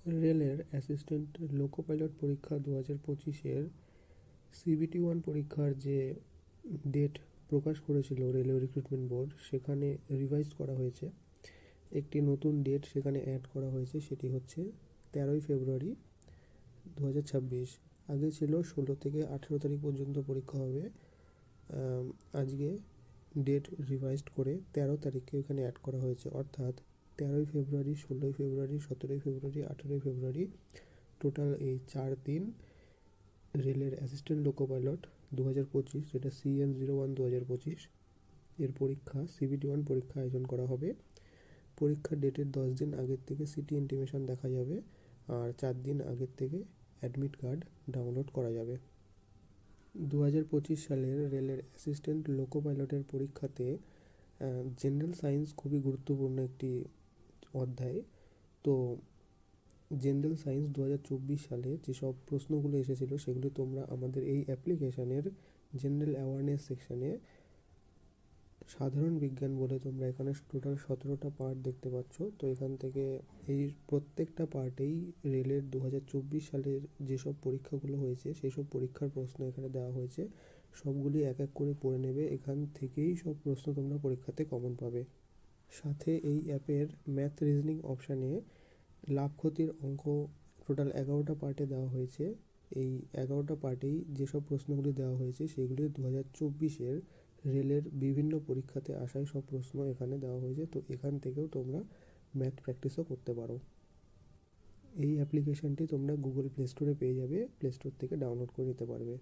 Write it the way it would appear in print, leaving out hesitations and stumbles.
রেলের assistant loco pilot পরীক্ষা 2025-এর CBT-1 পরীক্ষার যে ডেট প্রকাশ করেছিল রেলওয়ে রিক্রুটমেন্ট বোর্ড, সেখানে রিভাইজ করা হয়েছে। একটি নতুন ডেট সেখানে অ্যাড করা হয়েছে, সেটি হচ্ছে 13ই ফেব্রুয়ারি 2026। আগে ছিল 16 থেকে 18 তারিখ পর্যন্ত পরীক্ষা হবে। আজকে ডেট রিভাইজড করে 13 তারিখকে এখানে অ্যাড করা হয়েছে, অর্থাৎ 13ই ফেব্রুয়ারি, 16ই ফেব্রুয়ারি, 17ই ফেব্রুয়ারি, 18ই ফেব্রুয়ারি, টোটাল এই 4 দিন রেলের অ্যাসিস্ট্যান্ট লোকো পাইলট 2025, যেটা CN01 2025 এর পরীক্ষা CBT-1 পরীক্ষা আয়োজন করা হবে। পরীক্ষার ডেটের 10 দিন আগের থেকে সিটি ইন্টিমেশন দেখা যাবে, আর 4 দিন আগের থেকে অ্যাডমিট কার্ড ডাউনলোড করা যাবে। 2025 সালের রেলের অ্যাসিস্ট্যান্ট লোকো পাইলটের পরীক্ষাতে জেনারেল সায়েন্স খুবই গুরুত্বপূর্ণ একটি অধ্যায়। তো জেনারেল সায়েন্স 2024 সালে যেসব প্রশ্নগুলো এসেছিল সেগুলি তোমরা আমাদের এই অ্যাপ্লিকেশানের জেনারেল অ্যাওয়ারনেস সেকশানে সাধারণ বিজ্ঞান বলে তোমরা এখানে টোটাল 17টা পার্ট দেখতে পাচ্ছ। তো এখান থেকে এই প্রত্যেকটা পার্টেই রেলের 2024 সালের যেসব পরীক্ষাগুলো হয়েছে সেই সব পরীক্ষার প্রশ্ন এখানে দেওয়া হয়েছে। সবগুলি এক এক করে পড়ে নেবে, এখান থেকেই সব প্রশ্ন তোমরা পরীক্ষাতে কমন পাবে। সাথে এই অ্যাপের ম্যাথ রিজনিং অপশানে লাভ ক্ষতির অঙ্ক টোটাল 11টা পার্টে দেওয়া হয়েছে। এই 11টা পার্টেই যেসব প্রশ্নগুলি দেওয়া হয়েছে সেগুলি 2024-এর রেলের বিভিন্ন পরীক্ষাতে আসায় সব প্রশ্ন এখানে দেওয়া হয়েছে। তো এখান থেকেও তোমরা ম্যাথ প্র্যাকটিসও করতে পারো। এই অ্যাপ্লিকেশানটি তোমরা গুগল প্লে স্টোরে পেয়ে যাবে, প্লে স্টোর থেকে ডাউনলোড করে নিতে পারবে।